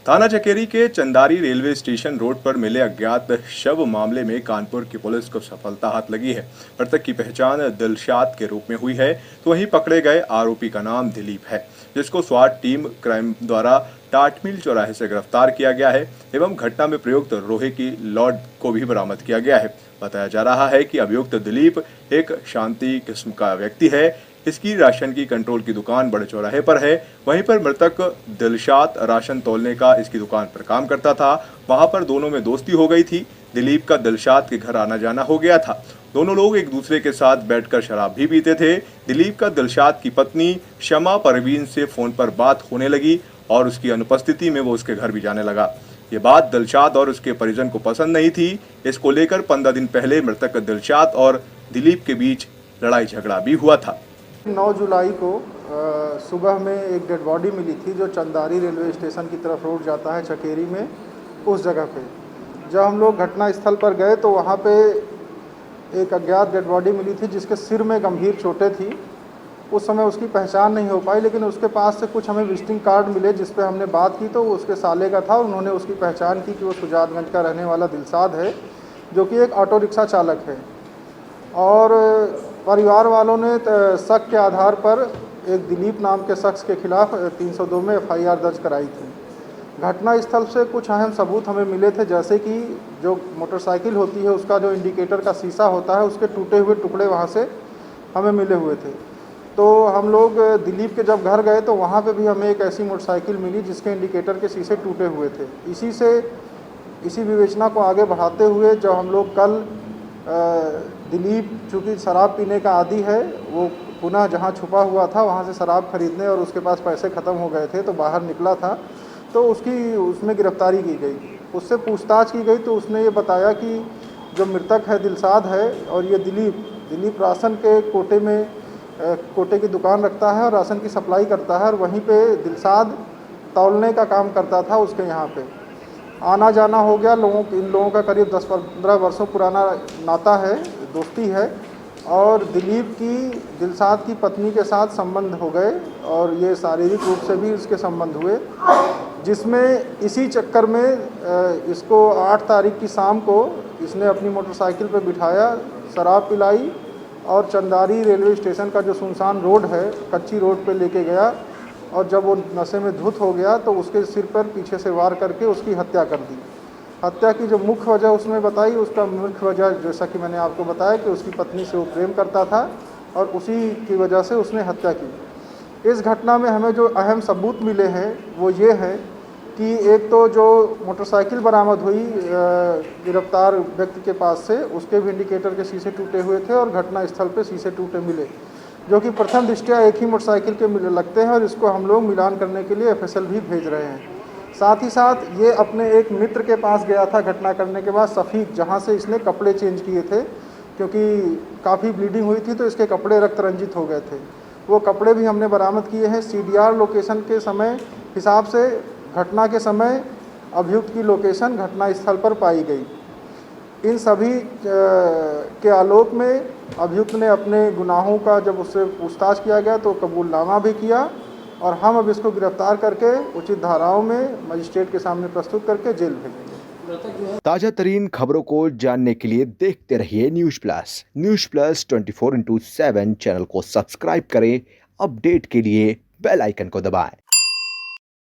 थाना चकेरी के Chandari railway station road पर मिले अज्ञात शव मामले में कानपुर की पुलिस को सफलता हाथ लगी है। मृतक की पहचान दिलशाद के रूप में हुई है, तो वहीं पकड़े गए आरोपी का नाम दिलीप है, जिसको स्वाट टीम क्राइम द्वारा टाटमिल चौराहे से गिरफ्तार किया गया है एवं घटना में प्रयुक्त लोहे की लॉड को भी बरामद किया गया है। बताया जा रहा है कि अभियुक्त दिलीप एक शांति किस्म का व्यक्ति है। इसकी राशन की कंट्रोल की दुकान बड़े चौराहे पर है। वहीं पर मृतक दिलशाद राशन तौलने का इसकी दुकान पर काम करता था। वहां पर दोनों में दोस्ती हो गई थी। दिलीप का दिलशाद के घर आना जाना हो गया था। दोनों लोग एक दूसरे के साथ बैठकर शराब भी पीते थे। दिलीप का दिलशाद की पत्नी शमा परवीन से फोन पर बात होने लगी और उसकी अनुपस्थिति में वो उसके घर भी जाने लगा। ये बात दिलशाद और उसके परिजन को पसंद नहीं थी। इसको लेकर 15 दिन पहले मृतक दिलशाद और दिलीप के बीच लड़ाई झगड़ा भी हुआ था। 9 जुलाई को सुबह में एक डेड बॉडी मिली थी जो चंदारी रेलवे स्टेशन की तरफ रोड जाता है चकेरी में, उस जगह पे जब हम लोग घटना स्थल पर गए तो वहाँ पे एक अज्ञात डेड बॉडी मिली थी जिसके सिर में गंभीर चोटें थी। उस समय उसकी पहचान नहीं हो पाई, लेकिन उसके पास से कुछ हमें विजिटिंग कार्ड मिले जिस पे हमने बात की तो वो उसके साले का था। उन्होंने उसकी पहचान की कि वो सुजातगंज का रहने वाला दिलशाद है, जो कि एक ऑटो रिक्शा चालक है। और परिवार वालों ने शक के आधार पर एक दिलीप नाम के शख्स के खिलाफ 302 में FIR दर्ज कराई थी। घटना स्थल से कुछ अहम सबूत हमें मिले थे, जैसे कि जो मोटरसाइकिल होती है उसका जो इंडिकेटर का शीशा होता है उसके टूटे हुए टुकड़े वहाँ से हमें मिले हुए थे। तो हम लोग दिलीप के जब घर गए तो वहाँ पे भी हमें एक ऐसी मोटरसाइकिल मिली जिसके इंडिकेटर के शीशे टूटे हुए थे। इसी विवेचना को आगे बढ़ाते हुए जब हम लोग कल दिलीप चूँकि शराब पीने का आदी है, वो पुनः जहाँ छुपा हुआ था वहाँ से शराब खरीदने और उसके पास पैसे ख़त्म हो गए थे तो बाहर निकला था, तो उसमें गिरफ्तारी की गई। उससे पूछताछ की गई तो उसने ये बताया कि जो मृतक है दिलशाद है और ये दिलीप राशन के कोटे की दुकान रखता है और राशन की सप्लाई करता है, और वहीं पे दिलशाद तौलने का काम करता था। उसके यहाँ पे आना जाना हो गया। इन लोगों का करीब 10-15 वर्षों पुराना नाता है, दोस्ती है, और दिलीप की दिलशाद की पत्नी के साथ संबंध हो गए और ये शारीरिक रूप से भी इसके संबंध हुए, जिसमें इसी चक्कर में इसको 8 तारीख की शाम को इसने अपनी मोटरसाइकिल पर बिठाया, शराब पिलाई और चंदारी रेलवे स्टेशन का जो सुनसान रोड है, कच्ची रोड पे लेके गया, और जब वो नशे में धुत हो गया तो उसके सिर पर पीछे से वार करके उसकी हत्या कर दी। हत्या की जो मुख्य वजह उसने बताई, उसका मुख्य वजह जैसा कि मैंने आपको बताया कि उसकी पत्नी से वो प्रेम करता था और उसी की वजह से उसने हत्या की। इस घटना में हमें जो अहम सबूत मिले हैं वो ये है कि एक तो जो मोटरसाइकिल बरामद हुई गिरफ्तार व्यक्ति के पास से, उसके भी इंडिकेटर के शीशे टूटे हुए थे और घटना स्थल पे शीशे टूटे मिले, जो कि प्रथम दृष्टया एक ही मोटरसाइकिल के लगते हैं, और इसको हम लोग मिलान करने के लिए FSL भी भेज रहे हैं। साथ ही साथ ये अपने एक मित्र के पास गया था घटना करने के बाद, सफ़ीक, जहाँ से इसने कपड़े चेंज किए थे, क्योंकि काफ़ी ब्लीडिंग हुई थी तो इसके कपड़े रक्त रंजित हो गए थे। वो कपड़े भी हमने बरामद किए हैं। CDR लोकेशन के समय हिसाब से घटना के समय अभियुक्त की लोकेशन घटना स्थल पर पाई गई। इन सभी के आलोक में अभियुक्त ने अपने गुनाहों का जब उससे पूछताछ किया गया तो कबूलनामा भी किया, और हम अब इसको गिरफ्तार करके उचित धाराओं में मजिस्ट्रेट के सामने प्रस्तुत करके जेल भेजेंगे। ताजा तरीन खबरों को जानने के लिए देखते रहिए न्यूज़ प्लस 24/7 चैनल को सब्सक्राइब करें। अपडेट के लिए बेल आइकन को दबाएं।